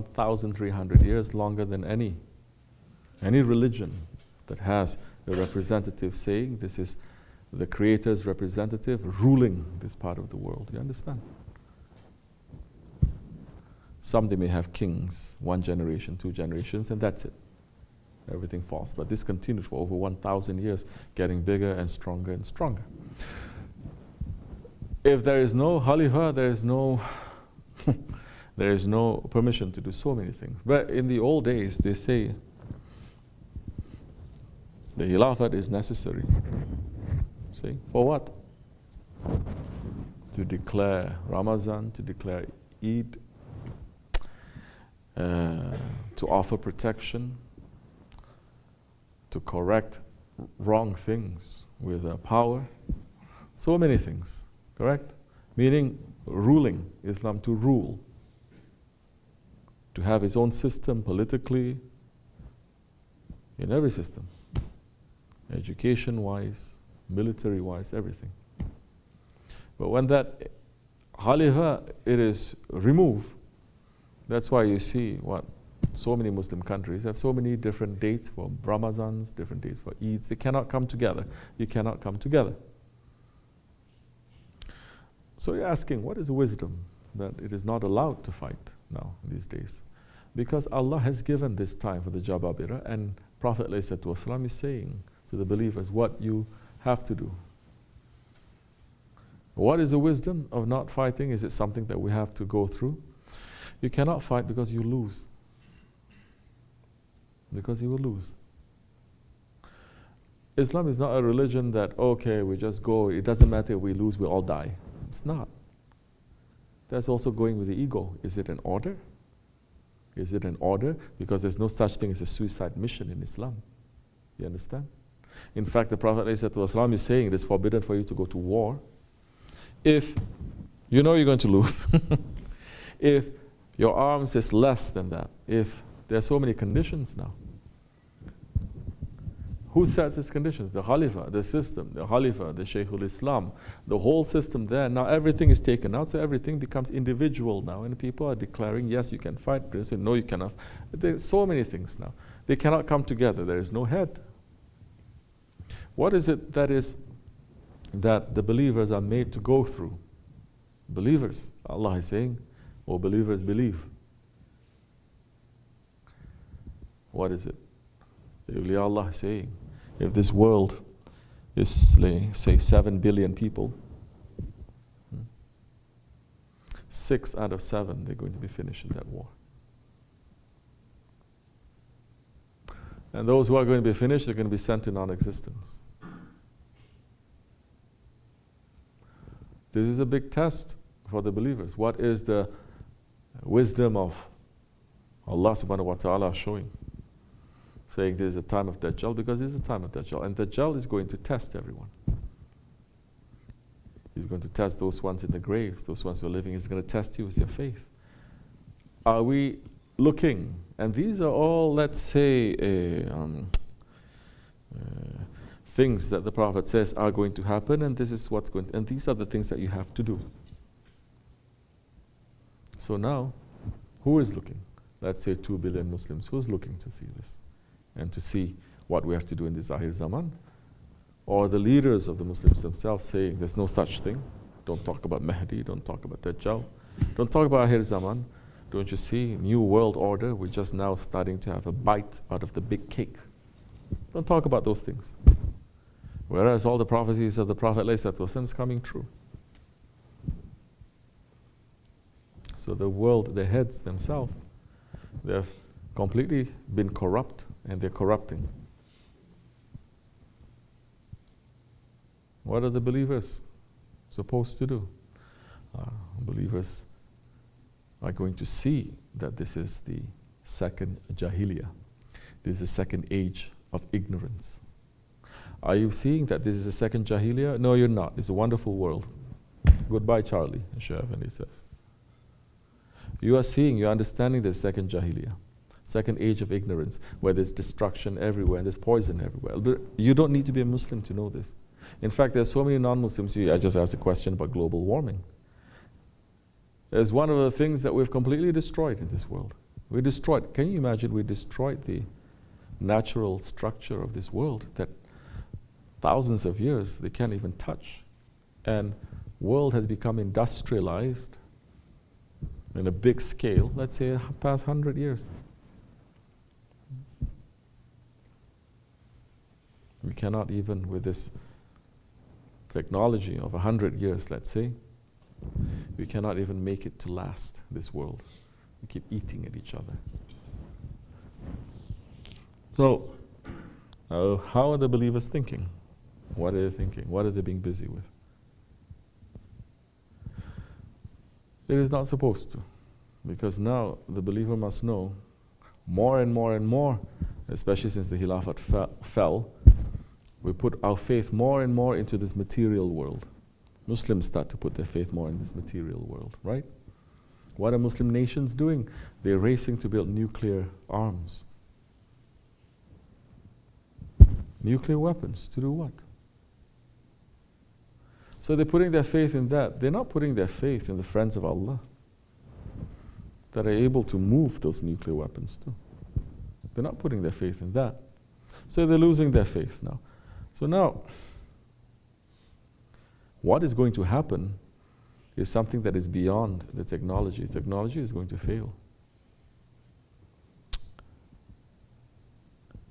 1,300 years, longer than any religion that has a representative saying, this is the Creator's representative ruling this part of the world. You understand? Some they may have kings, 1 generation, 2 generations, and that's it. Everything falls. But this continued for over 1,000 years, getting bigger and stronger and stronger. If there is no Khalifa, there is no there is no permission to do so many things. But in the old days, they say the Khilafat is necessary. See, for what? To declare Ramadan, to declare Eid, to offer protection, to correct wrong things with power. So many things, correct? Meaning ruling, Islam to rule, to have its own system politically, in every system, education-wise, military-wise, everything. But when that Khalifa, it is removed, that's why you see what so many Muslim countries have so many different dates for Ramazans, different dates for Eids. They cannot come together. You cannot come together. So you're asking, what is the wisdom that it is not allowed to fight now these days? Because Allah has given this time for the Jababira, and Prophet ﷺ is saying to the believers what you have to do. What is the wisdom of not fighting? Is it something that we have to go through? You cannot fight because you lose. Because you will lose. Islam is not a religion that, okay, we just go, it doesn't matter if we lose, we all die. It's not. That's also going with the ego. Is it an order? Is it an order? Because there's no such thing as a suicide mission in Islam. You understand? In fact, the Prophet ﷺ is saying it is forbidden for you to go to war if you know you're going to lose. If your arms is less than that. If there are so many conditions now. Who sets these conditions? The Khalifa, the system, the Khalifa, the Shaykhul Islam, the whole system there. Now everything is taken out, so everything becomes individual now. And people are declaring, yes, you can fight. They say, no, you cannot. There's so many things now. They cannot come together. There is no head. What is it that the believers are made to go through? Believers. Allah is saying, oh, believers, believe. What is it? Allah is saying, if this world is, say, 7 billion people, 6 out of 7, they're going to be finished in that war. And those who are going to be finished, they're going to be sent to non-existence. This is a big test for the believers. What is the wisdom of Allah subhanahu wa ta'ala showing? Saying there is a time of Dajjal, because there is a time of Dajjal. And Dajjal is going to test everyone. He's going to test those ones in the graves, those ones who are living. He's going to test you with your faith. Are we looking? And these are all, let's say, things that the Prophet says are going to happen, and this is what's going to, and these are the things that you have to do. So now, who is looking? Let's say 2 billion Muslims. Who's looking to see this? And to see what we have to do in this Akhir Zaman? Or the leaders of the Muslims themselves saying there's no such thing. Don't talk about Mahdi, don't talk about Dajjal. Don't talk about Akhir Zaman. Don't you see, new world order, we're just now starting to have a bite out of the big cake. Don't talk about those things. Whereas all the prophecies of the Prophet ﷺ is coming true. So the world, the heads themselves, they have completely been corrupt, and they're corrupting. What are the believers supposed to do? Believers are going to see that this is the second Jahiliyyah. This is the second age of ignorance. Are you seeing that this is the second Jahiliyyah? No, you're not. It's a wonderful world. Goodbye, Charlie, Shaykh says. You are seeing, you're understanding the second Jahiliyyah. Second age of ignorance, where there's destruction everywhere and there's poison everywhere. But you don't need to be a Muslim to know this. In fact, there's so many non-Muslims. I just asked a question about global warming. It's one of the things that we've completely destroyed in this world. We destroyed, can you imagine, we destroyed the natural structure of this world that thousands of years they can't even touch. And world has become industrialized in a big scale, let's say past 100 years. We cannot even, with this technology of 100 years, let's say, we cannot even make it to last, this world. We keep eating at each other. So, how are the believers thinking? What are they thinking? What are they being busy with? It is not supposed to, because now the believer must know more and more and more, especially since the Khilafat fell, we put our faith more and more into this material world. Muslims start to put their faith more in this material world, right? What are Muslim nations doing? They're racing to build nuclear arms. Nuclear weapons, to do what? So they're putting their faith in that. They're not putting their faith in the friends of Allah that are able to move those nuclear weapons too. They're not putting their faith in that. So they're losing their faith now. So now, what is going to happen is something that is beyond the technology. Technology is going to fail.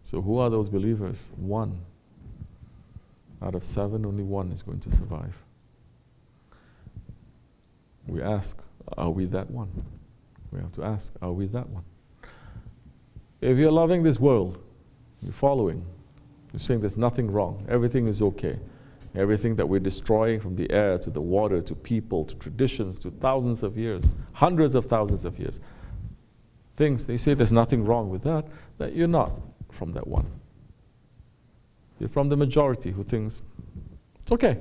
So who are those believers? 1 out of 7, only 1 is going to survive. We ask, are we that one? We have to ask, are we that one? If you're loving this world, you're following, you're saying there's nothing wrong, everything is okay, everything that we're destroying, from the air to the water to people to traditions to thousands of years, hundreds of thousands of years, things, they say there's nothing wrong with that, that you're not from that one. You're from the majority who thinks it's okay.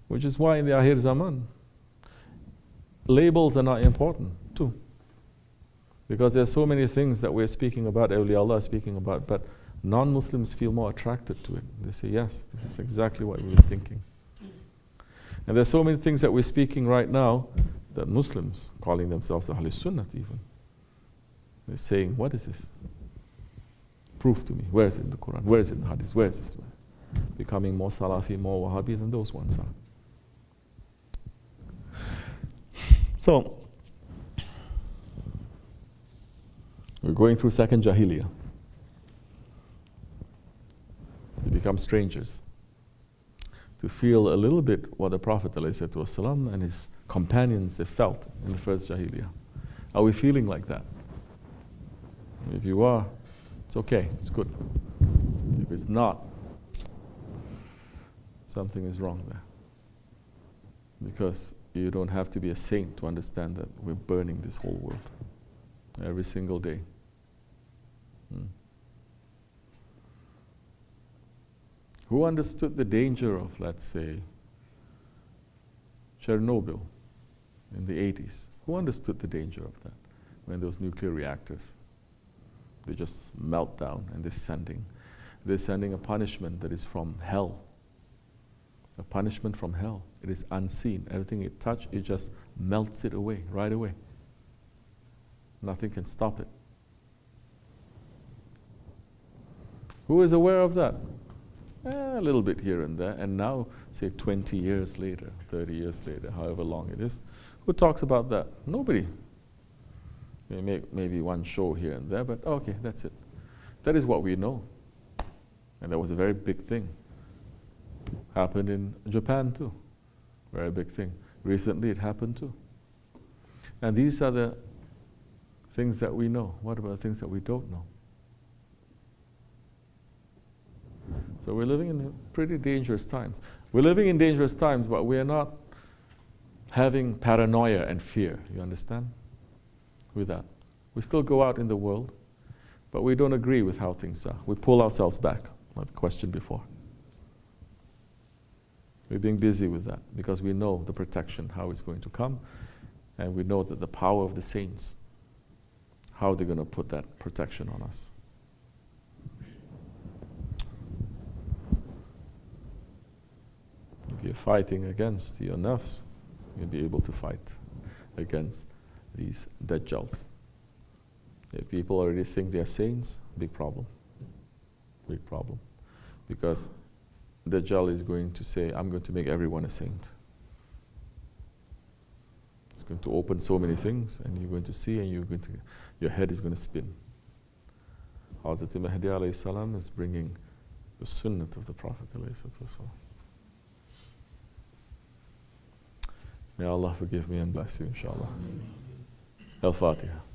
Which is why in the Akhir Zaman, labels are not important too. Because there's so many things that we're speaking about, awliya is speaking about, but non-Muslims feel more attracted to it. They say, yes, this is exactly what we were thinking. And there's so many things that we're speaking right now that Muslims, calling themselves Ahl Sunnah even, they're saying, what is this? Prove to me. Where is it in the Quran? Where is it in the Hadith? Where is this? Becoming more Salafi, more Wahhabi than those ones are. So, we're going through second Jahiliyyah. We become strangers. To feel a little bit what the Prophet ﷺ and his companions, they felt in the first Jahiliyyah. Are we feeling like that? If you are, it's okay, it's good. If it's not, something is wrong there. Because you don't have to be a saint to understand that we're burning this whole world every single day. Who understood the danger of, let's say, Chernobyl in the 80s? Who understood the danger of that when those nuclear reactors, they just melt down and they're sending a punishment that is from hell. A punishment from hell. It is unseen. Everything it touches, it just melts it away, right away. Nothing can stop it. Who is aware of that? A little bit here and there. And now, say 20 years later, 30 years later, however long it is, who talks about that? Nobody. They make maybe one show here and there, but okay, that's it. That is what we know. And that was a very big thing. Happened in Japan too. Very big thing. Recently it happened too. And these are the things that we know. What about the things that we don't know? So we're living in pretty dangerous times. We're living in dangerous times, but we're not having paranoia and fear, you understand? With that. We still go out in the world, but we don't agree with how things are. We pull ourselves back, like the question before. We're being busy with that because we know the protection, how it's going to come, and we know that the power of the saints, how they're going to put that protection on us. If you're fighting against your nafs, you'll be able to fight against these dajjals. If people already think they are saints, big problem. Big problem. Because Dajjal is going to say, I'm going to make everyone a saint. It's going to open so many things, and you're going to see, and your head is going to spin. Hazrat Mahdi alayhi salam is bringing the sunnah of the Prophet alayhi salam. May Allah forgive me and bless you, inshallah. Al-Fatiha.